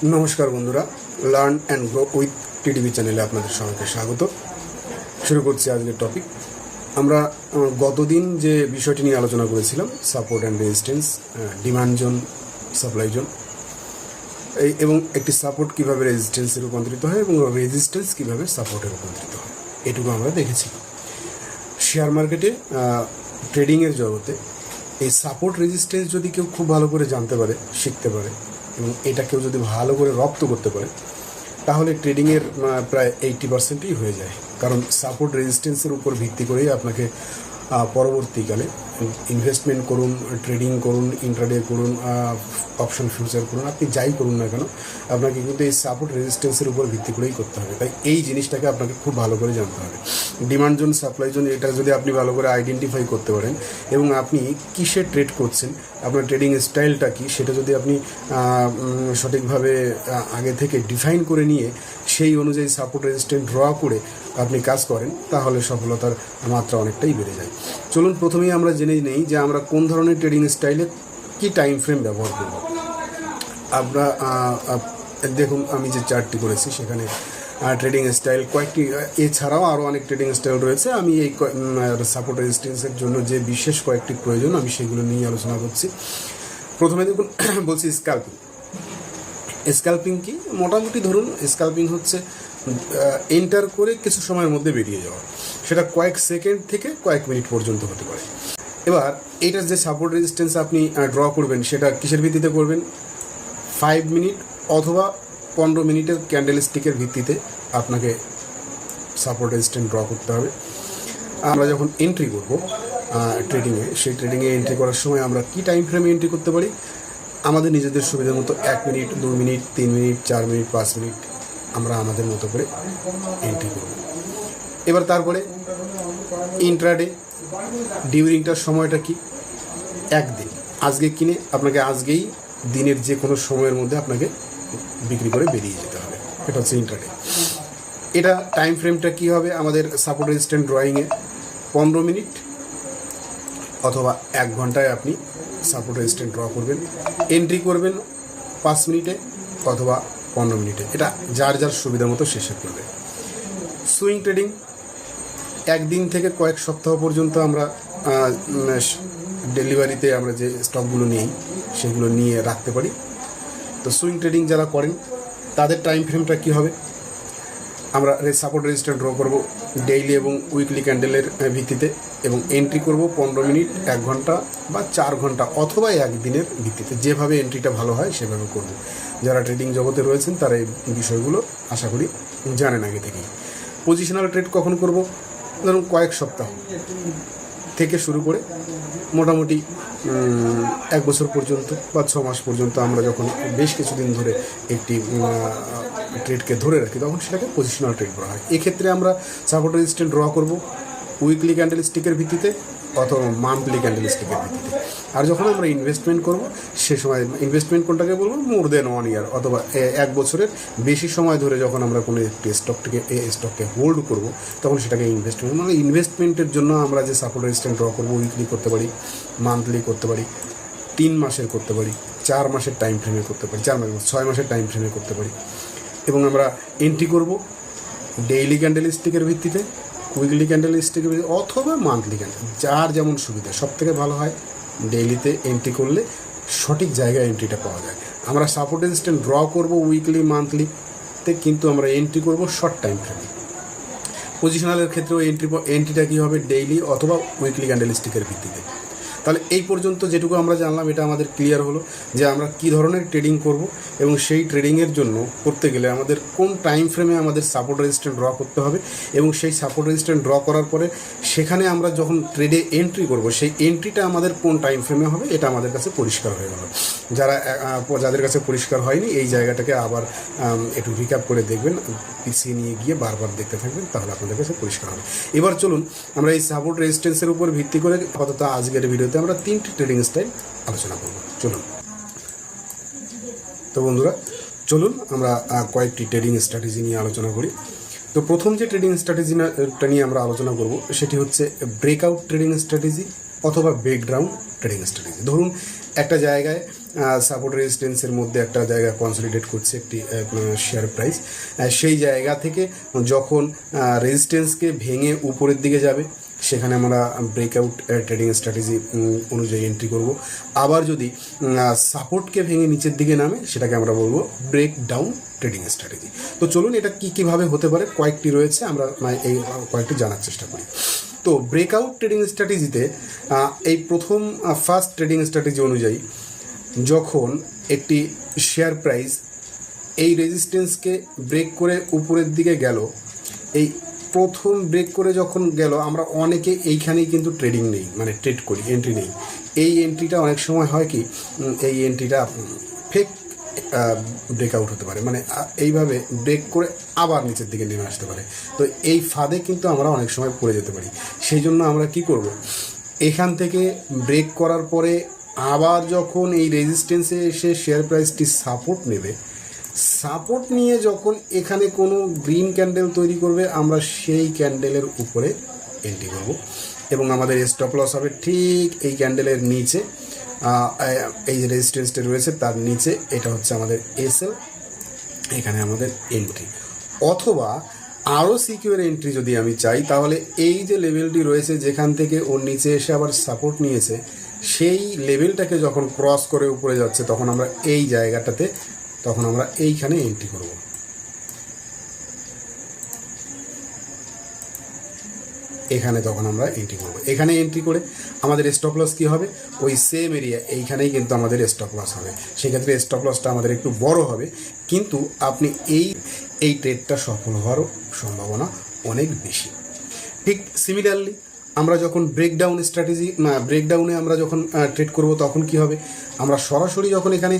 নমস্কার বন্ধুরা, learn and grow with TDB চ্যানেলে আপনাদের সবাইকে স্বাগত। শুরু করছি আজকের টপিক। আমরা গতদিন যে বিষয়টি নিয়ে আলোচনা করেছিলাম, support and resistance, demand zone, supply zone, এবং একটি সাপোর্ট কীভাবে রেজিস্ট্যান্সে রূপান্তরিত হয় এবং রেজিস্ট্যান্স কীভাবে সাপোর্টে রূপান্তরিত হয়, এটুকু আমরা দেখেছি। শেয়ার মার্কেটে ট্রেডিংয়ের জগতে এই সাপোর্ট রেজিস্ট্যান্স যদি কেউ খুব ভালো করে জানতে পারে, শিখতে পারে এবং এটা কেউ যদি ভালো করে রপ্ত করতে পারে, তাহলে ট্রেডিংয়ের প্রায় 80%ই হয়ে যায়। কারণ সাপোর্ট রেজিস্ট্যান্সের উপর ভিত্তি করেই আপনাকে পরবর্তীকালে ইনভেস্টমেন্ট করুন, ট্রেডিং করুন, ইন্ট্রাডে করুন, অপশন ফিউচার করুন, আপনি যাই করুন না কেন, আপনাকে কিন্তু এই সাপোর্ট রেজিস্ট্যান্সের উপর ভিত্তি করেই করতে হবে। তাই এই জিনিসটাকে আপনাকে খুব ভালো করে জানতে হবে। ডিমান্ড জোন, সাপ্লাই জোন, এটা যদি আপনি ভালো করে আইডেন্টিফাই করতে পারেন এবং আপনি কিসে ট্রেড করছেন, আপনার ট্রেডিং স্টাইলটা কী, সেটা যদি আপনি সঠিকভাবে আগে থেকে ডিফাইন করে নিয়ে সেই অনুযায়ী সাপোর্ট রেজিস্ট্যান্স ড্র করে আপনি কাজ করেন, তাহলে সফলতার মাত্রা অনেকটাই বেড়ে যায়। চলুন প্রথমেই আমরা জেনে নেই যে আমরা কোন ধরনের ট্রেডিং স্টাইলে কী টাইম ফ্রেম ব্যবহার করব। আমরা দেখুন, আমি যে চার্টটি করেছি সেখানে ট্রেডিং স্টাইল কয়েকটি, এছাড়াও আরও অনেক ট্রেডিং স্টাইল রয়েছে। আমি এই সাপোর্ট রেজিস্ট্যান্সের জন্য যে বিশেষ কয়েকটি প্রয়োজন, আমি সেগুলো নিয়ে আলোচনা করছি। প্রথমে দেখুন, বলছি স্ক্যাল্পিং। স্ক্যাল্পিং কি? মোটামুটি ধরুন, স্ক্যাল্পিং হচ্ছে এন্টার করে কিছু সময়ের মধ্যে বেরিয়ে যাওয়া। সেটা কয়েক সেকেন্ড থেকে কয়েক মিনিট পর্যন্ত হতে পারে। এবার এইটার যে সাপোর্ট রেজিস্ট্যান্স আপনি ড্র করবেন, সেটা কিসের ভিত্তিতে করবেন? 5 মিনিট অথবা 15 মিনিটের ক্যান্ডেল স্টিকের ভিত্তিতে আপনাকে সাপোর্ট রেজিস্ট্যান্স ড্র করতে হবে। আমরা যখন এন্ট্রি করব ট্রেডিংয়ে, সেই ট্রেডিংয়ে এন্ট্রি করার সময় আমরা কী টাইম ফ্রেমে এন্ট্রি করতে পারি? আমাদের নিজেদের সুবিধার মতো 1 minute, 2 minute, 3 minute, 4 minute, 5 minute আমরা আমাদের মতো করে এন্ট্রি করব। এবার তারপরে ইন্ট্রাডে ডিউরিংটার সময়টা কি? একদিন। আজকে কিনে আপনাকে আজকেই দিনের যে কোনো সময়ের মধ্যে আপনাকে বিক্রি করে বেরিয়ে যেতে হবে। এটা হচ্ছে ইন্ট্রাডে। এটা টাইম ফ্রেমটা কী হবে? আমাদের সাপোর্ট রেজিস্ট্যান্স ড্রয়িংয়ে 15 মিনিট অথবা 1 ঘন্টায় আপনি সাপোর্ট রেজিস্ট্যান্স ড্র করবেন। এন্ট্রি করবেন 5 মিনিটে অথবা 15 মিনিটে। এটা যার যার সুবিধা মতো শেষে করবে। সুইং ট্রেডিং, একদিন থেকে কয়েক সপ্তাহ পর্যন্ত আমরা ডেলিভারিতে আমরা যে স্টকগুলো নিই সেগুলো নিয়ে রাখতে পারি। তো সুইং ট্রেডিং যারা করেন তাদের টাইম ফ্রেমটা কী হবে? আমরা সাপোর্ট রেজিস্ট্যান্স ড্র করব ডেইলি এবং উইকলি ক্যান্ডেলের ভিত্তিতে এবং এন্ট্রি করব 15 মিনিট, 1 ঘন্টা বা 4 ঘন্টা অথবা একদিনের ভিত্তিতে। যেভাবে এন্ট্রিটা ভালো হয় সেভাবে করব। যারা ট্রেডিং জগতে রয়েছেন তারা এই বিষয়গুলো আশা করি জানেন আগে থেকেই। পজিশনাল ট্রেড কখন করব? ধরুন কয়েক সপ্তাহ থেকে শুরু করে মোটামুটি 1 বছর পর্যন্ত বা 6 মাস পর্যন্ত আমরা যখন বেশ কিছুদিন ধরে একটি ট্রেডকে ধরে রাখি, তখন সেটাকে পজিশনাল ট্রেড করা হয়। এক্ষেত্রে আমরা সাপোর্ট রেজিস্ট্যান্স ড্র করব উইকলি ক্যান্ডেল স্টিকের ভিত্তিতে অথবা মান্থলি ক্যান্ডেল স্টিকের ভিত্তিতে। আর যখন আমরা ইনভেস্টমেন্ট করব, সে সময় ইনভেস্টমেন্ট কোনটাকে বলবো? মোর দেন 1 ইয়ার অথবা 1 বছরের বেশি সময় ধরে যখন আমরা কোনো একটি স্টককে হোল্ড করব, তখন সেটাকে ইনভেস্টমেন্ট। মানে ইনভেস্টমেন্টের জন্য আমরা যে সাপোর্ট রেজিস্ট্যান্স ড্র করবো, উইকলি করতে পারি, মান্থলি করতে পারি, 3 মাসের করতে পারি, 4 মাসের টাইম ফ্রেমে করতে পারি, 6 মাসের টাইম ফ্রেমে করতে পারি। এবং আমরা এন্ট্রি করব ডেইলি ক্যান্ডেল স্টিকের ভিত্তিতে, উইকলি ক্যান্ডেল স্টিকের ভিত্তিতে অথবা মান্থলি ক্যান্ডেল, যার যেমন সুবিধা। সব থেকে ভালো হয় ডেইলিতে এন্ট্রি করলে সঠিক জায়গায় এন্ট্রিটা পাওয়া যায়। আমরা সাপোর্ট রেজিস্ট্যান্স ড্র করব উইকলি, মান্থলিতে, কিন্তু আমরা এন্ট্রি করব শর্ট টাইম ফ্রেমে। পজিশনালের ক্ষেত্রেও এন্ট্রিটা কী হবে? ডেইলি অথবা উইকলি ক্যান্ডেল স্টিকের ভিত্তিতে। তাহলে এই পর্যন্ত যেটুকু আমরা জানলাম, এটা আমাদের ক্লিয়ার হলো যে আমরা কী ধরনের ট্রেডিং করব এবং সেই ট্রেডিংয়ের জন্য করতে গেলে আমাদের কোন টাইম ফ্রেমে আমাদের সাপোর্ট রেজিস্ট্যান্স ড্র করতে হবে এবং সেই সাপোর্ট রেজিস্ট্যান্স ড্র করার পরে সেখানে আমরা যখন ট্রেডে এন্ট্রি করব, সেই এন্ট্রিটা আমাদের কোন টাইম ফ্রেমে হবে, এটা আমাদের কাছে পরিষ্কার হয়ে গেল। যাদের কাছে পরিষ্কার হয়নি, এই জায়গাটাকে আবার একটু রিক্যাপ করে দেখবেন, পিছিয়ে নিয়ে গিয়ে বারবার দেখতে থাকবেন, তাহলে আপনাদের কাছে পরিষ্কার হবে। এবার চলুন আমরা এই সাপোর্ট রেজিস্ট্যান্সের উপর ভিত্তি করে আপাতত আজকের ভিডিওতে আমরা 3টি ট্রেডিং স্টাইল আলোচনা করব। চলুন তো বন্ধুরা, চলুন আমরা কয়েকটি ট্রেডিং স্ট্র্যাটেজি নিয়ে আলোচনা করি। তো প্রথম যে ট্রেডিং স্ট্র্যাটেজিটা নিয়ে আমরা আলোচনা করব সেটি হচ্ছে ব্রেকআউট ট্রেডিং স্ট্র্যাটেজি অথবা ব্রেকডাউন ট্রেডিং স্ট্র্যাটেজি। ধরুন একটা জায়গায় সাপোর্ট রেজিস্ট্যান্সের মধ্যে একটা জায়গা কনসলিডেট করছে একটি শেয়ার প্রাইস, সেই জায়গা থেকে যখন রেজিস্ট্যান্সকে ভেঙে উপরের দিকে যাবে সেখানে আমরা ব্রেকআউট ট্রেডিং স্ট্র্যাটেজি অনুযায়ী এন্ট্রি করব। আবার যদি সাপোর্টকে ভেঙে নিচের দিকে নামে সেটাকে আমরা বলবো ব্রেক ডাউন ট্রেডিং স্ট্র্যাটেজি। তো চলুন এটা কীভাবে হতে পারে, কয়েকটি রয়েছে, আমরা এই কয়েকটি জানার চেষ্টা করি। তো ব্রেকআউট ট্রেডিং স্ট্র্যাটেজিতে এই প্রথম ফার্স্ট ট্রেডিং স্ট্র্যাটেজি অনুযায়ী যখন একটি শেয়ার প্রাইস এই রেজিস্ট্যান্সকে ব্রেক করে উপরের দিকে গেল, এই প্রথম ব্রেক করে যখন গেল আমরা অনেকে এইখানেই কিন্তু ট্রেডিং নেই, মানে ট্রেড করি, এন্ট্রি নেই। এই এন্ট্রিটা অনেক সময় হয় কি, এই এন্ট্রিটা ফেক ব্রেকআউট হতে পারে, মানে এইভাবে ব্রেক করে আবার নিচের দিকে নেমে আসতে পারে। তো এই ফাঁদে কিন্তু আমরা অনেক সময় পড়ে যেতে পারি। সেই জন্য আমরা কি করব, এখান থেকে ব্রেক করার পরে আবার যখন এই রেজিস্ট্যান্সে এসে শেয়ার প্রাইসটি সাপোর্ট নেবে, সাপোর্ট নিয়ে যখন এখানে কোনো গ্রিন ক্যান্ডেল তৈরি করবে আমরা সেই ক্যান্ডেলের উপরে এন্ট্রি করব এবং আমাদের স্টপ লস হবে ঠিক এই ক্যান্ডেলের নিচে, এই যে রেজিস্ট্যান্সটা রয়েছে তার নিচে, এটা হচ্ছে আমাদের এসএল, এখানে আমাদের এন্ট্রি। অথবা আরও সিকিউর এন্ট্রি যদি আমি চাই তাহলে এই যে লেভেলটি রয়েছে যেখান থেকে ওর নিচে এসে আবার সাপোর্ট নিয়েছে, সেই লেভেলটাকে যখন ক্রস করে উপরে যাচ্ছে তখন আমরা এই জায়গাটাতে, তখন আমরা এইখানে এন্ট্রি করব। এখানে তখন আমরা এন্ট্রি করব। এখানে এন্ট্রি করে আমাদের স্টপ লস কী হবে, ওই সেম এরিয়া এইখানেই কিন্তু আমাদের স্টপ লস হবে। সেক্ষেত্রে স্টপ লসটা আমাদের একটু বড় হবে, কিন্তু আপনি এই ট্রেডটা সফল হওয়ারও সম্ভাবনা অনেক বেশি। ঠিক সিমিলারলি আমরা যখন ব্রেকডাউনে আমরা যখন ট্রেড করব তখন কি হবে, আমরা সরাসরি যখন এখানে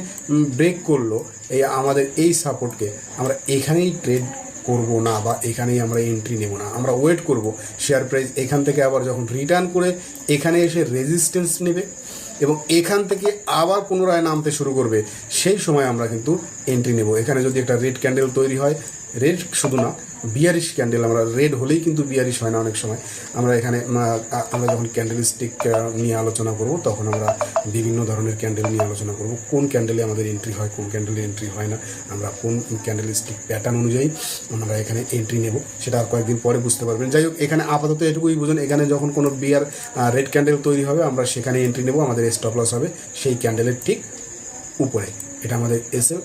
ব্রেক করলো এই আমাদের এই সাপোর্টকে, আমরা এখানেই ট্রেড করব না বা এখানেই আমরা এন্ট্রি নেব না, আমরা ওয়েট করব শেয়ার প্রাইস এখান থেকে আবার যখন রিটার্ন করে এখানে এসে রেজিস্ট্যান্স নেবে এবং এখান থেকে আবার পুনরায় নামতে শুরু করবে, সেই সময় আমরা কিন্তু এন্ট্রি নেব। এখানে যদি একটা রেড ক্যান্ডেল তৈরি হয়, রেড শুধু না বিয়ারিশ ক্যান্ডেল, আমরা রেড হলেই কিন্তু বিয়ারিশ হয় না অনেক সময়, আমরা এখানে আমরা যখন ক্যান্ডেল স্টিক নিয়ে আলোচনা করব তখন আমরা বিভিন্ন ধরনের ক্যান্ডেল নিয়ে আলোচনা করব, কোন ক্যান্ডেলে আমাদের এন্ট্রি হয়, কোন ক্যান্ডেলে এন্ট্রি হয় না, আমরা কোন ক্যান্ডেল স্টিক প্যাটার্ন অনুযায়ী আমরা এখানে এন্ট্রি নেব সেটা আর কয়েকদিন পরে বুঝতে পারবেন। যাই হোক, এখানে আপাতত এটুকুই বুঝুন, এখানে যখন কোনো রেড ক্যান্ডেল তৈরি হবে আমরা সেখানে এন্ট্রি নেব, আমাদের স্টপ লস হবে সেই ক্যান্ডেলের ঠিক উপরে, এটা আমাদের এসএল।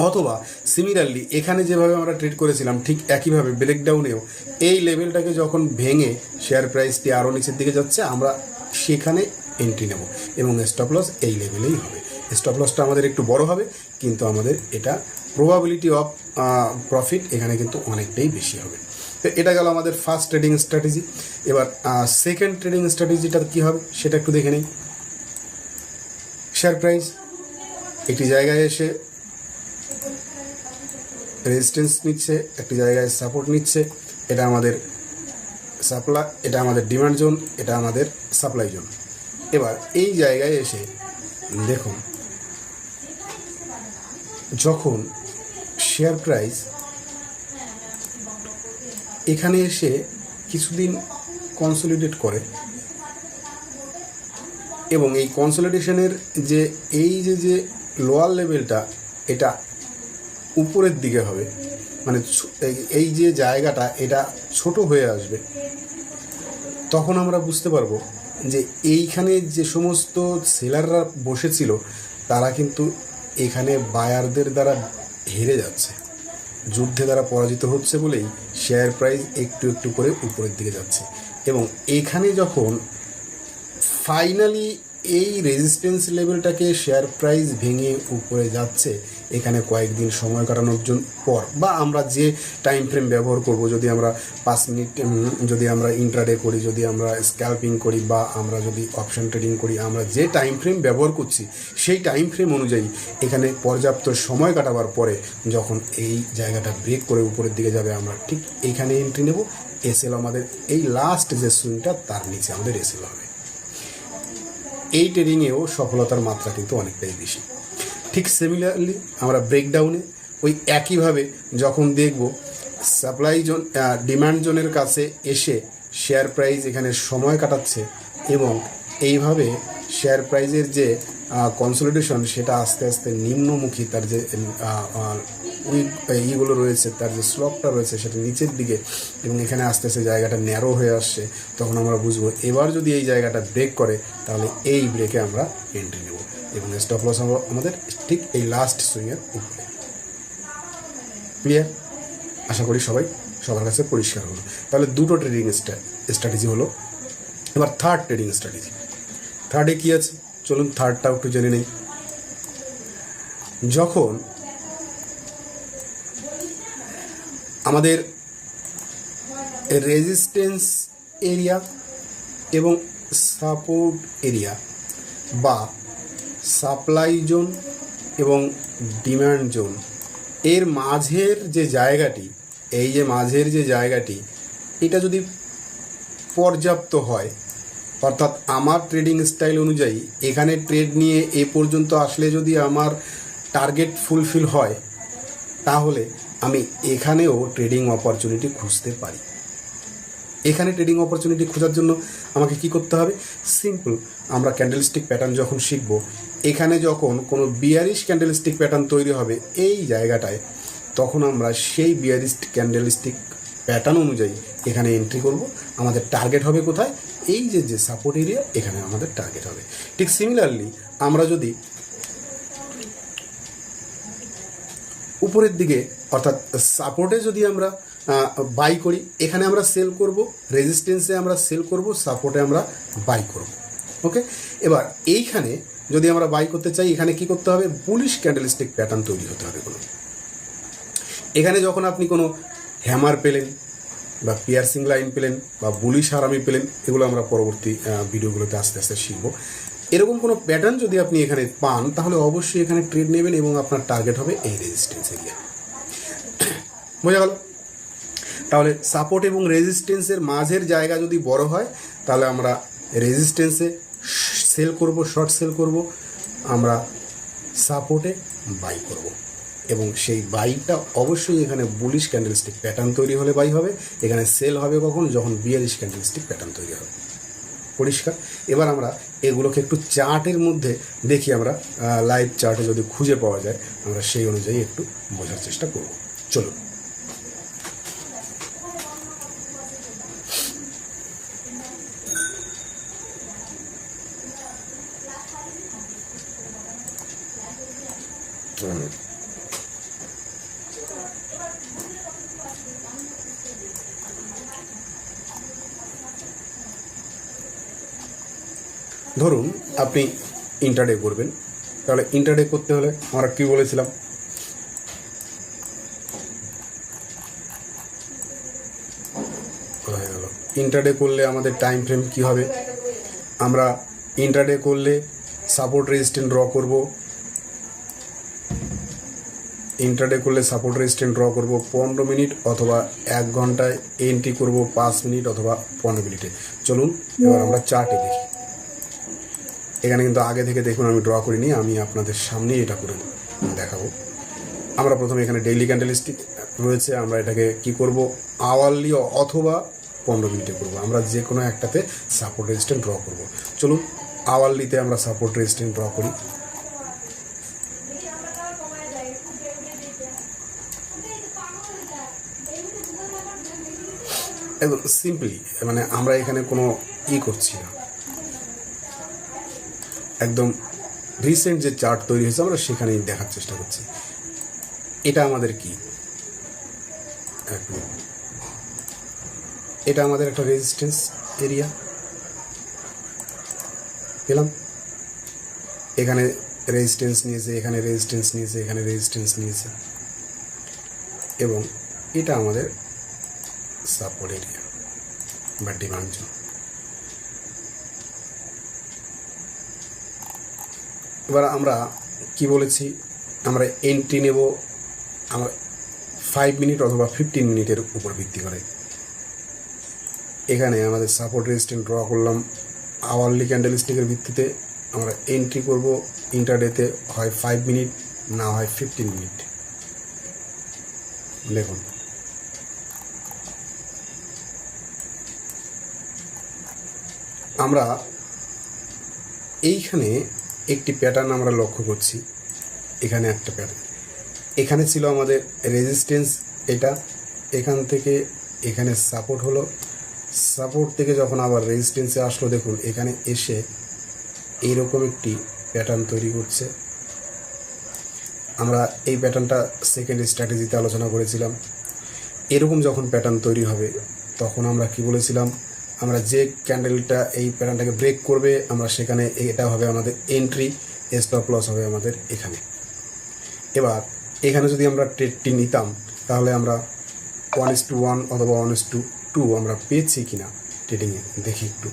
অথবা সিমিলারলি এখানে যেভাবে আমরা ট্রেড করেছিলাম ঠিক একইভাবে ব্রেকডাউনেও এই লেভেলটাকে যখন ভেঙে শেয়ার প্রাইসটি আরও নিচের দিকে যাচ্ছে আমরা সেখানে এন্ট্রি নেব এবং স্টপ লস এই লেভেলেই হবে। স্টপ লসটা আমাদের একটু বড় হবে, কিন্তু আমাদের এটা প্রবাবিলিটি অফ প্রফিট এখানে কিন্তু অনেকটাই বেশি হবে। তো এটা গেল আমাদের ফার্স্ট ট্রেডিং স্ট্র্যাটেজি। এবার সেকেন্ড ট্রেডিং স্ট্র্যাটেজিটা কী হবে সেটা একটু দেখে নেই। শেয়ার প্রাইস একটি জায়গায় এসে রেজিস্ট্যান্স নিচ্ছে, একটি জায়গায় সাপোর্ট নিচ্ছে, এটা আমাদের সাপ্লাই, এটা আমাদের ডিমান্ড জোন, এটা আমাদের সাপ্লাই জোন। এবার এই জায়গায় এসে দেখুন, যখন শেয়ার প্রাইস এখানে এসে কিছুদিন কনসলিডেট করে এবং এই কনসলিডেশনের যে যে লোয়ার লেভেলটা এটা উপরের দিকে হবে, মানে এই যে জায়গাটা এটা ছোট হয়ে আসবে, তখন আমরা বুঝতে পারবো যে এইখানে যে সমস্ত সেলাররা বসেছিল তারা কিন্তু এখানে বায়ারদের দ্বারা হেরে যাচ্ছে, যুদ্ধে দ্বারা পরাজিত হচ্ছে বলেই শেয়ার প্রাইস একটু একটু করে উপরের দিকে যাচ্ছে। এবং এখানে যখন ফাইনালি এই রেজিস্ট্যান্স লেভেলটাকে শেয়ার প্রাইস ভেঙে উপরে যাচ্ছে, এখানে কয়েকদিন সময় কাটানোর পর বা আমরা যে টাইম ফ্রেম ব্যবহার করব, যদি আমরা 5 মিনিট, যদি আমরা ইন্ট্রাডে করি, যদি আমরা স্ক্যাল্পিং করি বা আমরা যদি অপশন ট্রেডিং করি, আমরা যে টাইম ফ্রেম ব্যবহার করছি সেই টাইম ফ্রেম অনুযায়ী এখানে পর্যাপ্ত সময় কাটাবার পরে যখন এই জায়গাটা ব্রেক করে উপরের দিকে যাবে আমরা ঠিক এইখানে এন্ট্রি নেব। এসএল আমাদের এই লাস্ট যে সুইংটা তার নিচে আমাদের এসএল হবে। এই ট্রেডিংয়েও সফলতার মাত্রা কিন্তু অনেকটাই বেশি। ঠিক সিমিলারলি আমরা ব্রেকডাউনে ওই একইভাবে যখন দেখব সাপ্লাই জোন ডিমান্ড জোনের কাছে এসে শেয়ার প্রাইস এখানে সময় কাটাচ্ছে এবং এইভাবে শেয়ার প্রাইসের যে কনসলিডেশন সেটা আস্তে আস্তে নিম্নমুখী, তার যে ইগুলো রয়েছে, তার যে স্লপটা রয়েছে সেটা নিচের দিকে, এবং এখানে আস্তে আস্তে জায়গাটা ন্যারো হয়ে আসছে, তখন আমরা বুঝবো এবার যদি এই জায়গাটা ব্রেক করে তাহলে এই ব্রেকে আমরা এন্ট্রি নেব, এবং স্টপ লস আমাদের ঠিক এই লাস্ট সুইংয়ের উপরে। ক্লিয়ার? আশা করি সবার কাছে পরিষ্কার হলো। তাহলে দুটো ট্রেডিং স্ট্র্যাটেজি হলো। এবার থার্ড ট্রেডিং স্ট্র্যাটেজি। থার্ডে কী আছে চলুন থার্ডটাও একটু জেনে নেই। যখন আমাদের রেজিস্ট্যান্স এরিয়া এবং সাপোর্ট এরিয়া বা সাপ্লাই জোন এবং ডিমান্ড জোন এর মাঝের যে জায়গাটি, এই যে মাঝের যে জায়গাটি, এটা যদি পর্যাপ্ত হয়, অর্থাৎ আমার ট্রেডিং স্টাইল অনুযায়ী এখানে ট্রেড নিয়ে এ পর্যন্ত আসলে যদি আমার টার্গেট ফুলফিল হয়, তাহলে আমি এখানেও ট্রেডিং অপরচুনিটি খুঁজতে পারি। এখানে ট্রেডিং অপরচুনিটি খোঁজার জন্য আমাকে কি করতে হবে? সিম্পল, আমরা ক্যান্ডেলস্টিক প্যাটার্ন যখন শিখব, এখানে যখন কোনো বিয়ারিশ ক্যান্ডেলস্টিক প্যাটার্ন তৈরি হবে এই জায়গাটায়, তখন আমরা সেই বিয়ারিশ ক্যান্ডেলস্টিক প্যাটার্ন অনুযায়ী এখানে এন্ট্রি করব। আমাদের টার্গেট হবে কোথায়? এই যে সাপোর্ট এরিয়া, এখানে আমাদের টার্গেট হবে। ঠিক সিমিলারলি আমরা যদি উপরের দিকে অর্থাৎ সাপোর্টে যদি আমরা বাই করি, এখানে আমরা সেল করব, রেজিস্ট্যান্সে আমরা সেল করব, সাপোর্টে আমরা বাই করব। ওকে, এবার এইখানে যদি আমরা বাই করতে চাই, এখানে কি করতে হবে? বুলিশ ক্যান্ডেলস্টিক প্যাটার্ন তৈরি হতে হবে কোনো। এখানে যখন আপনি কোনো হ্যামার পেলেন বা পিয়ার্সিং লাইন পেলেন বা বুলিশ হারামি পেলেন, এগুলো আমরা পরবর্তী ভিডিওগুলোতে আস্তে আস্তে শিখব। এরকম কোনো প্যাটার্ন যদি আপনি এখানে পান, তাহলে অবশ্যই এখানে ট্রেড নেবেন এবং আপনার টার্গেট হবে এই রেজিস্ট্যান্স এরিয়া। বোঝা গেল? তাহলে সাপোর্ট এবং রেজিস্ট্যান্সের মাঝের জায়গা যদি বড় হয়, তাহলে আমরা রেজিস্ট্যান্সে সেল করব, শর্ট সেল করব, আমরা সাপোর্টে বাই করব, এবং সেই বাইটা অবশ্যই এখানে বুলিশ ক্যান্ডেলস্টিক প্যাটার্ন তৈরি হলে বাই হবে। এখানে সেল হবে কখন? যখন বিয়ারিশ ক্যান্ডেলস্টিক প্যাটার্ন তৈরি হবে। পরিষ্কার? এবার আমরা এগুলোকে একটু চার্টের মধ্যে দেখি, আমরা লাইভ চার্টে যদি খুঁজে পাওয়া যায়, আমরা সেই অনুযায়ী একটু বোঝার চেষ্টা করব। চলুন। ধরুন আপনি ইন্টারডে করবেন, তাহলে ইন্টারডে করতে হলে আমরা কী বলেছিলাম? হয়ে গেল। ইন্টারডে করলে আমাদের টাইম ফ্রেম কী হবে? আমরা ইন্টারডে করলে সাপোর্ট রেজিস্ট্যান্স ড্র করব। ইন্টারডে করলে সাপোর্ট রেজিস্ট্যান্স ড্র করব 15 মিনিট অথবা 1 ঘন্টায়, এন্ট্রি করব 5 মিনিট অথবা 15 মিনিটে। চলুন এবার আমরা চার্টে দেখি। এখানে কিন্তু আগে থেকে দেখুন আমি ড্র করিনি, আমি আপনাদের সামনেই এটা করে দেখাবো। আমরা প্রথমে এখানে ডেইলি ক্যান্ডেলস্টিক রয়েছে, আমরা এটাকে কি করব? আওয়ারলি অথবা 15 মিনিটে করব। আমরা যে কোনো একটাতে সাপোর্ট রেজিস্ট্যান্স ড্র করব। চলুন আওয়ারলিতে আমরা সাপোর্ট রেজিস্ট্যান্স ড্র করি। এবং সিম্পলি মানে আমরা এখানে কোনো করছি না, একদম রিসেন্ট যে চার্ট তৈরি হয়েছে আমরা সেখানেই দেখার চেষ্টা করছি। এটা আমাদের কি? এটা আমাদের একটা রেজিস্ট্যান্স এরিয়া পেলাম। এখানে রেজিস্ট্যান্স নিয়েছে, এখানে রেজিস্ট্যান্স নিয়েছে, এখানে রেজিস্ট্যান্স নিয়েছে, এবং এটা আমাদের সাপোর্ট এরিয়া বা ডিমান্ড জোন। এবার আমরা কি বলেছি? আমরা এন্ট্রি নেব আমরা 5 মিনিট অথবা 15 মিনিটের উপর ভিত্তি করে। এখানে আমাদের সাপোর্ট রেজিস্ট্যান্স ড্র করলাম আওয়ারলি ক্যান্ডেলস্টিকের ভিত্তিতে। আমরা এন্ট্রি করব ইন্টারডেতে, হয় 5 মিনিট না হয় 15 মিনিট। দেখুন আমরা এইখানে একটি প্যাটার্ন আমরা লক্ষ্য করছি। এখানে একটা প্যাটার্ন, এখানে ছিল আমাদের রেজিস্ট্যান্স, এটা এখান থেকে এখানে সাপোর্ট হলো, সাপোর্ট থেকে যখন আবার রেজিস্ট্যান্সে আসলো, দেখুন এখানে এসে এইরকম একটি প্যাটার্ন তৈরি করছে। আমরা এই প্যাটার্নটা সেকেন্ড স্ট্র্যাটেজিতে আলোচনা করেছিলাম। এরকম যখন প্যাটার্ন তৈরি হবে তখন আমরা কি বলেছিলাম, আমরা যে ক্যান্ডেলটা এই প্যাটার্নটাকে ব্রেক করবে আমরা সেখানে এটা হবে আমাদের এন্ট্রি, স্টপ লস হবে আমাদের এখানে। এবার এখানে যদি আমরা ট্রেডটি নিতাম তাহলে আমরা 1:1 অথবা 1:2 আমরা পেয়েছি কিনা ট্রেডিংয়ে দেখি একটু।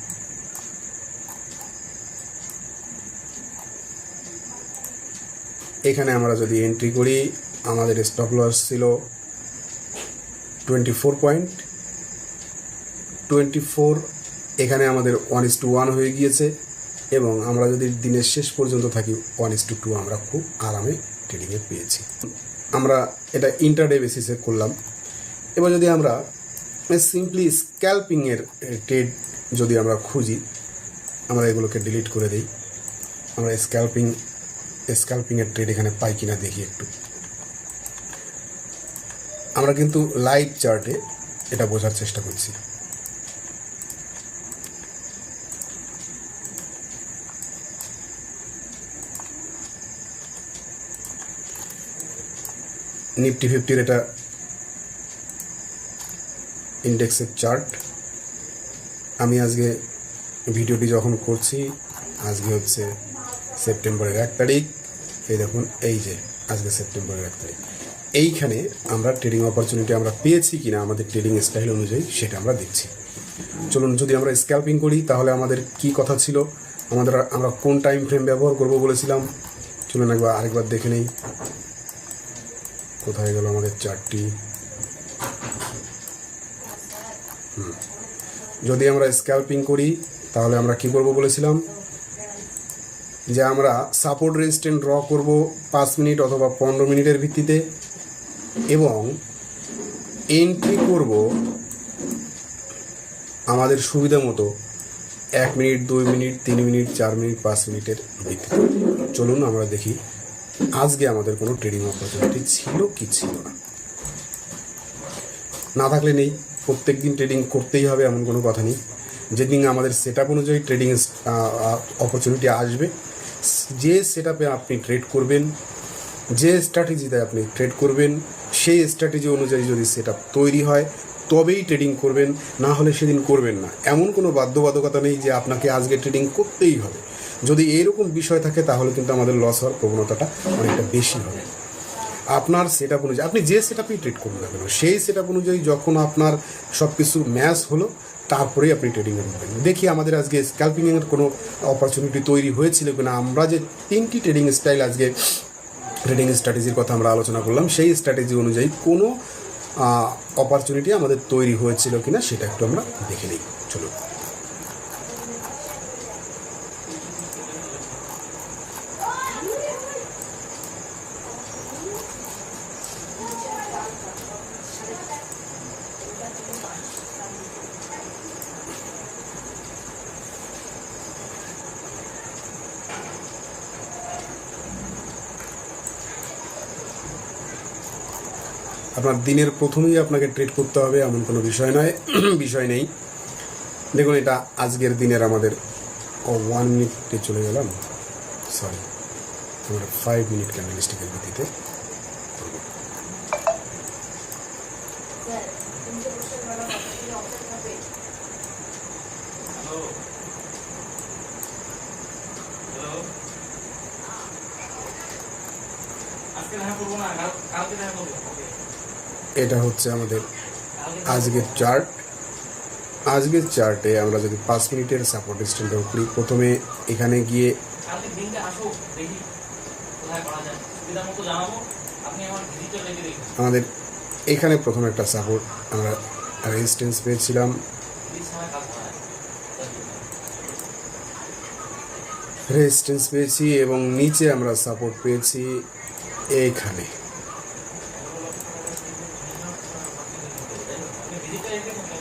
এখানে আমরা যদি এন্ট্রি করি, আমাদের স্টপ লস ছিল 24.24, এখানে আমাদের 1:1 হয়ে গিয়েছে এবং আমরা যদি দিনের শেষ পর্যন্ত থাকি 1:2 আমরা খুব আরামে ট্রেডিংয়ে পেয়েছি। আমরা এটা ইন্টারডে বেসিসে করলাম। এবার যদি আমরা সিম্পলি স্ক্যাল্পিংয়ের ট্রেড যদি আমরা খুঁজি, আমরা এগুলোকে ডিলিট করে দিই। আমরা স্ক্যাল্পিংয়ের ট্রেড এখানে পাই কিনা দেখি একটু। আমরা কিন্তু লাইভ চার্টে এটা বোঝার চেষ্টা করছি। নিফটি 50 এটা ইন্ডেক্সের চার্ট। আমি আজকে ভিডিওটি যখন করছি আজকে হচ্ছে সেপ্টেম্বরের 1 তারিখ। এই দেখুন, এই যে আজকে সেপ্টেম্বরের 1 তারিখ। এইখানে আমরা ট্রেডিং অপরচুনিটি আমরা পেয়েছি কিনা আমাদের ট্রেডিং স্টাইল অনুযায়ী সেটা আমরা দেখছি। চলুন, যদি আমরা স্ক্যাল্পিং করি তাহলে আমাদের কি কথা ছিল, আমরা কোন টাইম ফ্রেম ব্যবহার করব বলেছিলাম। চলুন আরেকবার দেখে নেই, কোথায় গেল আমাদের চার্টটি। যদি আমরা স্ক্যাল্পিং করি তাহলে আমরা কি করব বলেছিলাম, যে আমরা সাপোর্ট রেজিস্ট্যান্স ড্র করব 5 মিনিট অথবা 15 মিনিটের ভিত্তিতে এবং এন্ট্রি করব আমাদের সুবিধা মতো 1 মিনিট, 2 মিনিট, 3 মিনিট, 4 মিনিট, 5 মিনিটের ভিত্তিতে। চলুন আমরা দেখি আজকে আমাদের কোনো ট্রেডিং অপরচুনিটি ছিল কি ছিল না। না থাকলে নেই, প্রত্যেক দিন ট্রেডিং করতেই হবে এমন কোনো কথা নেই। যেদিন আমাদের সেট আপ অনুযায়ী ট্রেডিং অপরচুনিটি আসবে, যে সেট আপে আপনি ট্রেড করবেন, যে স্ট্র্যাটেজিতে আপনি ট্রেড করবেন, সেই স্ট্র্যাটেজি অনুযায়ী যদি সেট আপ তৈরি হয় তবেই ট্রেডিং করবেন, না হলে সেদিন করবেন না। এমন কোনো বাধ্যবাধকতা নেই যে আপনাকে আজকে ট্রেডিং করতেই হবে। যদি এইরকম বিষয় থাকে তাহলে কিন্তু আমাদের লস হওয়ার প্রবণতাটা অনেকটা বেশি হবে। আপনার সেট আপ অনুযায়ী আপনি যে সেট আপেই ট্রেড করুন না কেন, সেই সেট আপ অনুযায়ী যখন আপনার সব কিছু ম্যাচ হলো তারপরেই আপনি ট্রেডিংয়ে ঢুকবেন। দেখি আমাদের আজকে স্ক্যাল্পিংয়ের কোনো অপরচুনিটি তৈরি হয়েছিল কিনা। আমরা যে 3টি ট্রেডিং স্টাইল আজকে ট্রেডিং স্ট্র্যাটেজির কথা আমরা আলোচনা করলাম, সেই স্ট্র্যাটেজি অনুযায়ী কোনো অপরচুনিটি আমাদের তৈরি হয়েছিল কিনা সেটা একটু আমরা দেখে নিই। চলুন। আপনার দিনের প্রথমেই আপনাকে ট্রেড করতে হবে এমন কোনো বিষয় নেই। দেখুন, এটা আজকের দিনের আমাদের 1 মিনিটে চলে গেলাম, সরি আমরা 5 মিনিট ক্যান্ডেলস্টিকের ভিত্তিতে। এটা হচ্ছে আমাদের আজকের চার্ট। আজকের চার্টে আমরা যদি 5 মিনিটের সাপোর্ট স্ট্যান্ডার্ড করি, প্রথমে এখানে গিয়ে আমাদের এখানে প্রথমে একটা সাপোর্ট আমরা রেজিস্ট্যান্স পেয়েছিলাম, পেয়েছি এবং নিচে আমরা সাপোর্ট পেয়েছি এইখানে।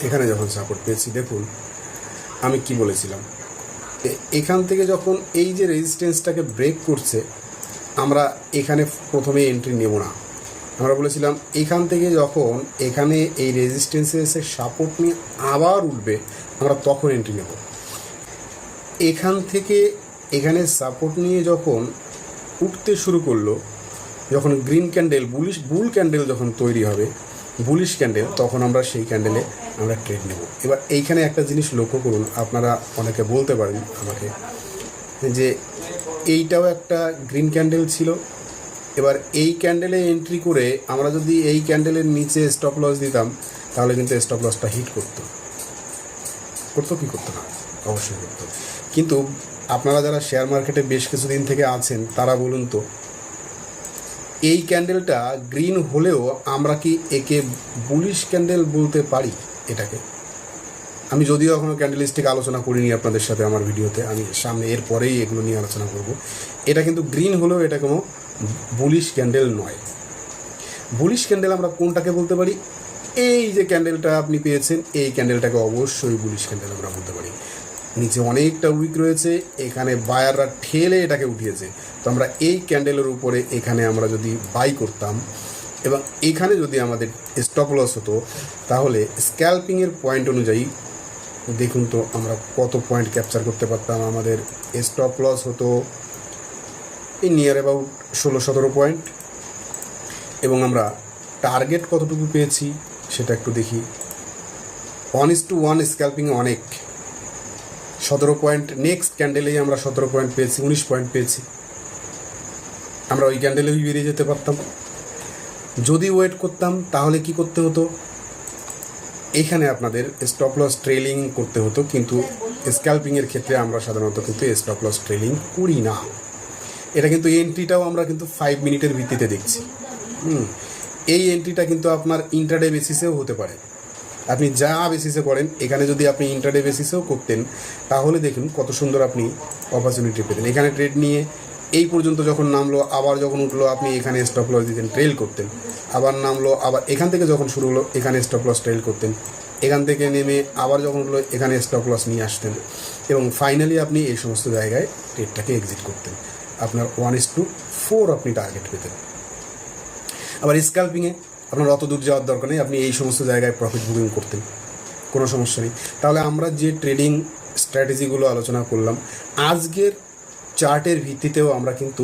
এখানে যখন সাপোর্ট পেয়েছি, দেখুন আমি কি বলেছিলাম, এখান থেকে যখন এই যে রেজিস্ট্যান্সটাকে ব্রেক করছে, আমরা এখানে প্রথমে এন্ট্রি নেব না। আমরা বলেছিলাম এখান থেকে যখন এখানে এই রেজিস্ট্যান্সে এসে সাপোর্ট নিয়ে আবার উঠবে, আমরা তখন এন্ট্রি নেব। এখান থেকে এখানে সাপোর্ট নিয়ে যখন উঠতে শুরু করলো, যখন গ্রিন ক্যান্ডেল বুল ক্যান্ডেল যখন তৈরি হবে, বুলিশ ক্যান্ডেল, তখন আমরা সেই ক্যান্ডেলে আমরা ট্রেড নেব। এবার এইখানে একটা জিনিস লক্ষ্য করুন, আপনারা অনেকে বলতে পারেন আমাকে যে এইটাও একটা গ্রিন ক্যান্ডেল ছিল, এবার এই ক্যান্ডেলে এন্ট্রি করে আমরা যদি এই ক্যান্ডেলের নিচে স্টপ লস দিতাম, তাহলে কিন্তু স্টপ লসটা হিট করতো কি করতো না? অবশ্যই করতো। কিন্তু আপনারা যারা শেয়ার মার্কেটে বেশ কিছুদিন থেকে আছেন, তারা বলুন তো, এই ক্যান্ডেলটা গ্রিন হলেও আমরা কি একে বুলিশ ক্যান্ডেল বলতে পারি? এটাকে আমি যদিও এখনও ক্যান্ডেলিস্টিক আলোচনা করিনি আপনাদের সাথে আমার ভিডিওতে, আমি সামনে এর পরেই এগুলো নিয়ে আলোচনা করব। এটা কিন্তু গ্রিন হলেও এটা কোনো বুলিশ ক্যান্ডেল নয়। বুলিশ ক্যান্ডেল আমরা কোনটাকে বলতে পারি? এই যে ক্যান্ডেলটা আপনি পেয়েছেন, এই ক্যান্ডেলটাকে অবশ্যই বুলিশ ক্যান্ডেল আমরা বলতে পারি। নিচে অনেকটা উইক রয়েছে, এখানে বায়াররা ঠেলে এটাকে উঠিয়েছে, তো আমরা এই ক্যান্ডেলের উপরে এখানে আমরা যদি বাই করতাম এবং এখানে যদি আমাদের স্টপ লস হতো, তাহলে স্ক্যাল্পিংয়ের পয়েন্ট অনুযায়ী দেখুন তো আমরা কত পয়েন্ট ক্যাপচার করতে পারতাম। আমাদের স্টপ লস হতো এই নিয়ার অ্যাবাউট 16-17 পয়েন্ট, এবং আমরা টার্গেট কতটুকু পেয়েছি সেটা একটু দেখি। 1:1 স্ক্যাল্পিংয়ে অনেক 17 পয়েন্ট, নেক্সট ক্যান্ডেলেই আমরা 17 পয়েন্ট পেয়েছি, 19 পয়েন্ট পেয়েছি। আমরা ওই ক্যান্ডেলেই বেরিয়ে যেতে পারতাম। যদি ওয়েট করতাম তাহলে কি করতে হতো? এখানে আপনাদের স্টপ লস ট্রেলিং করতে হতো, কিন্তু স্ক্যাল্পিংয়ের ক্ষেত্রে আমরা সাধারণত কিন্তু স্টপ লস ট্রেলিং করি না। এটা কিন্তু এন্ট্রিটাও আমরা কিন্তু 5 মিনিটের ভিত্তিতে দেখছি। এই এন্ট্রিটা কিন্তু আপনার ইন্ট্রাডে বেসিসেও হতে পারে। আপনি যা বেসিসে করেন, এখানে যদি আপনি ইন্ট্রাডে বেসিসেও করতেন, তাহলে দেখুন কত সুন্দর আপনি অপরচুনিটি পেতেন। এখানে ট্রেড নিয়ে এই পর্যন্ত যখন নামলো, আবার যখন উঠলো আপনি এখানে স্টপ লস দিতেন, ট্রেল করতেন, আবার নামলো, আবার এখান থেকে যখন শুরু হলো এখানে স্টপ লস ট্রেল করতেন, এখান থেকে নেমে আবার যখন উঠলো এখানে স্টপ লস নিয়ে আসতেন, এবং ফাইনালি আপনি এই সমস্ত জায়গায় ট্রেডটাকে এক্সিট করতেন। আপনার 1:4 আপনি টার্গেট পেতেন। আবার স্ক্যাল্পিংয়ে আপনার অত দূর যাওয়ার দরকার নেই, আপনি এই সমস্ত জায়গায় প্রফিট বুকিং করতেন, কোনো সমস্যা নেই। তাহলে আমরা যে ট্রেডিং স্ট্র্যাটেজিগুলো আলোচনা করলাম, আজকের চার্টের ভিত্তিতেও আমরা কিন্তু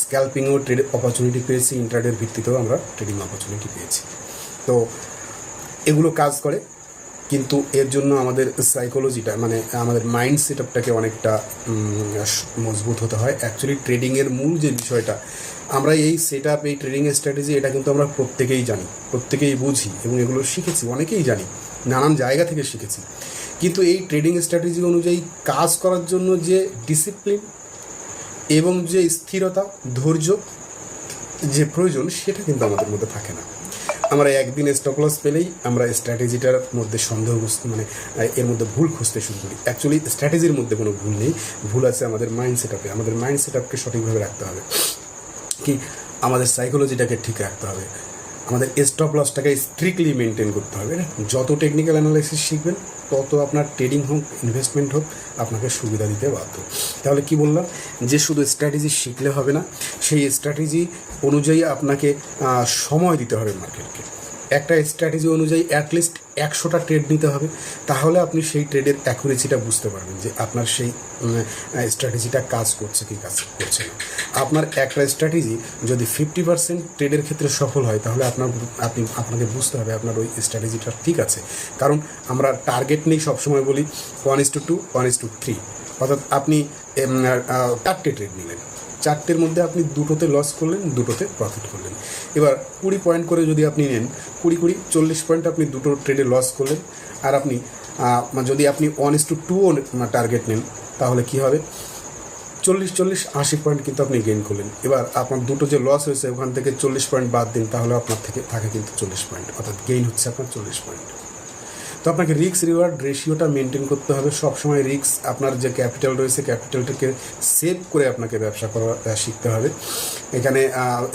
স্ক্যাল্পিংও ট্রেড অপরচুনিটি পেয়েছি, ইন্ট্রাডের ভিত্তিতেও আমরা ট্রেডিং অপরচুনিটি পেয়েছি। তো এগুলো কাজ করে, কিন্তু এর জন্য আমাদের সাইকোলজিটা, মানে আমাদের মাইন্ড সেট আপটাকে অনেকটা মজবুত হতে হয়। অ্যাকচুয়ালি ট্রেডিংয়ের মূল যে বিষয়টা, আমরা এই সেট আপ, এই ট্রেডিংয়ের স্ট্র্যাটেজি, এটা কিন্তু আমরা প্রত্যেকেই জানি, প্রত্যেকেই বুঝি, এবং এগুলো শিখেছি, অনেকেই জানি, নানান জায়গা থেকে শিখেছি। কিন্তু এই ট্রেডিং স্ট্র্যাটেজি অনুযায়ী কাজ করার জন্য যে ডিসিপ্লিন এবং যে স্থিরতা, ধৈর্য যে প্রয়োজন, সেটা কিন্তু আমাদের মধ্যে থাকে না। আমরা একদিন স্টপ লস পেলেই আমরা স্ট্র্যাটেজিটার মধ্যে মানে এর মধ্যে ভুল খুঁজতে শুরু করি। অ্যাকচুয়ালি স্ট্র্যাটেজির মধ্যে কোনো ভুল নেই, ভুল আছে আমাদের মাইন্ড সেট আপে। আমাদের মাইন্ড সেট আপকে সঠিকভাবে রাখতে হবে, কি আমাদের সাইকোলজিটাকে ঠিক রাখতে হবে, আমাদের স্টপ লসটাকে স্ট্রিক্টলি মেনটেন করতে হবে। যত টেকনিক্যাল অ্যানালাইসিস শিখবেন, তত আপনার ট্রেডিং হোক, ইনভেস্টমেন্ট হোক, আপনাকে সুবিধা দিতে বাধ্য। তাহলে কি বললাম, যে শুধু স্ট্র্যাটেজি শিখলে হবে না, সেই স্ট্র্যাটেজি অনুযায়ী আপনাকে সময় দিতে হবে মার্কেটকে। একটা স্ট্র্যাটেজি অনুযায়ী অ্যাটলিস্ট 100টা ট্রেড নিতে হবে, তাহলে আপনি সেই ট্রেডের অ্যাকুরেসিটা বুঝতে পারবেন যে আপনার সেই স্ট্র্যাটেজিটা কাজ করছে কি কাজ করছে না। আপনার একটা স্ট্র্যাটেজি যদি 50% ট্রেডের ক্ষেত্রে সফল হয়, তাহলে আপনাকে বুঝতে হবে আপনার ওই স্ট্র্যাটেজিটা ঠিক আছে। কারণ আমরা টার্গেট নেই, সবসময় বলি 1:2, 1:3, অর্থাৎ আপনি 4টে ট্রেড নিলেন, 4টের মধ্যে আপনি 2টোতে লস করলেন, 2টোতে প্রফিট করলেন। এবার 20 পয়েন্ট করে যদি আপনি নেন, 20 40 পয়েন্ট আপনি 2টো ট্রেডে লস করলেন। আর আপনি যদি আপনি 1:2ও টার্গেট নেন, তাহলে কি হবে, 40-80 পয়েন্ট কিন্তু আপনি গেইন করলেন। এবার আপনার 2টো যে লস হয়েছে, ওখান থেকে 40 পয়েন্ট বাদ দিন, তাহলে আপনার থেকে থাকে কিন্তু 40 পয়েন্ট, অর্থাৎ গেইন হচ্ছে আপনার 40 পয়েন্ট। তো আপনাকে রিস্ক রিওয়ার্ড রেশিওটা মেনটেন করতে হবে। সবসময় রিস্ক, আপনার যে ক্যাপিটাল রয়েছে ক্যাপিটালটাকে সেভ করে আপনাকে ব্যবসা করা শিখতে হবে। এখানে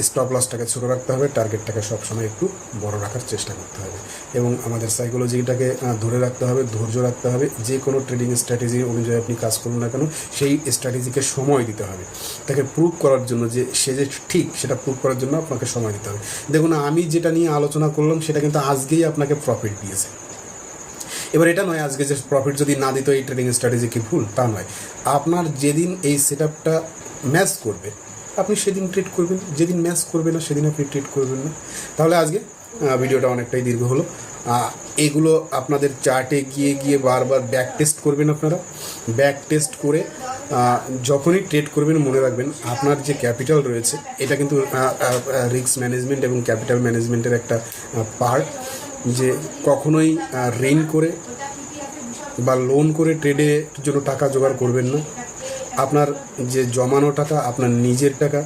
স্টপ লসটাকে ছোটো রাখতে হবে, টার্গেটটাকে সবসময় একটু বড় রাখার চেষ্টা করতে হবে এবং আমাদের সাইকোলজিটাকে ধরে রাখতে হবে, ধৈর্য রাখতে হবে। যে কোনো ট্রেডিং স্ট্র্যাটেজি অনুযায়ী আপনি কাজ করুন না কেন, সেই স্ট্র্যাটেজিকে সময় দিতে হবে। তাকে প্রুভ করার জন্য যে সে যে ঠিক সেটা প্রুভ করার জন্য আপনাকে সময় দিতে হবে। দেখুন, আমি যেটা নিয়ে আলোচনা করলাম সেটা কিন্তু আজকেই আপনাকে প্রফিট দিয়েছে। এবার এটা নয় আজকে যে প্রফিট যদি না দিত এই ট্রেডিং স্ট্র্যাটেজি কি ভুল, তা নয়। আপনার যেদিন এই সেট আপটা ম্যাচ করবে আপনি সেদিন ট্রেড করবেন, যেদিন ম্যাচ করবে না সেদিন আপনি ট্রেড করবেন না। তাহলে আজকে ভিডিওটা অনেকটাই দীর্ঘ হলো। এগুলো আপনাদের চার্টে গিয়ে গিয়ে বারবার ব্যাক টেস্ট করবেন। আপনারা ব্যাক টেস্ট করে যখনই ট্রেড করবেন মনে রাখবেন আপনার যে ক্যাপিটাল রয়েছে এটা কিন্তু রিস্ক ম্যানেজমেন্ট এবং ক্যাপিটাল ম্যানেজমেন্টের একটা পার্ট। যে কখনোই ঋণ করে বা লোন করে ট্রেডের জন্য টাকা জোগাড় করবেন না। আপনার যে জমানো টাকা, আপনার নিজের টাকা,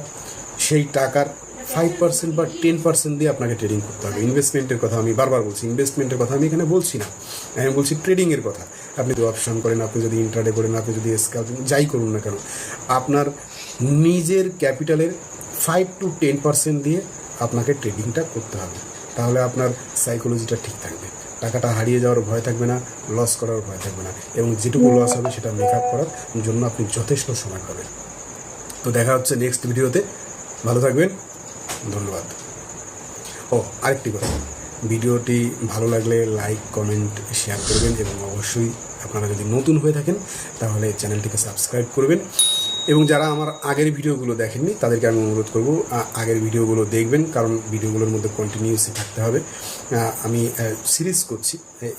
সেই টাকার 5% বা 10% দিয়ে আপনাকে ট্রেডিং করতে হবে। ইনভেস্টমেন্টের কথা আমি বারবার বলছি, ইনভেস্টমেন্টের কথা আমি এখানে বলছি না, আমি বলছি ট্রেডিংয়ের কথা। আপনি যদি অপশন করেন, আপনি যদি ইন্ট্রাডে করেন, আপনি যদি স্ক্যালপিং যাই করুন না কেন, আপনার নিজের ক্যাপিটালের 5 to 10% দিয়ে আপনাকে ট্রেডিংটা করতে হবে। তাহলে আপনার সাইকোলজিটা ঠিক থাকবে, টাকাটা হারিয়ে যাওয়ার ভয় থাকবে না, লস করার ভয় থাকবে না, এবং যেটুকু লস হবে সেটা মেক আপ করার জন্য আপনি যথেষ্ট সময় পাবেন। তো দেখা হচ্ছে নেক্সট ভিডিওতে। ভালো থাকবেন, ধন্যবাদ। আরেকটি কথা, ভিডিওটি ভালো লাগলে লাইক, কমেন্ট, শেয়ার করবেন এবং অবশ্যই আপনারা যদি নতুন হয়ে থাকেন তাহলে চ্যানেলটিকে সাবস্ক্রাইব করবেন। এবং যারা আমার আগের ভিডিওগুলো দেখেননি তাদেরকে আমি অনুরোধ করব আগের ভিডিওগুলো দেখবেন, কারণ ভিডিওগুলোর মধ্যে কন্টিনিউসলি থাকতে হবে। আমি সিরিজ করছি,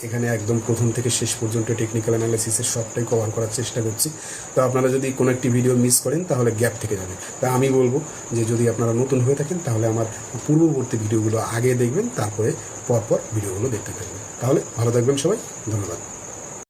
এখানে একদম প্রথম থেকে শেষ পর্যন্ত টেকনিক্যাল অ্যানালাইসিসের সবটাই কভার করার চেষ্টা করছি। তো আপনারা যদি কোনো একটি ভিডিও মিস করেন তাহলে গ্যাপ থেকে যাবে। তা আমি বলবো যে যদি আপনারা নতুন হয়ে থাকেন তাহলে আমার পূর্ববর্তী ভিডিওগুলো আগে দেখবেন, তারপরে পরপর ভিডিওগুলো দেখতে থাকবেন। তাহলে ভালো থাকবেন সবাই, ধন্যবাদ।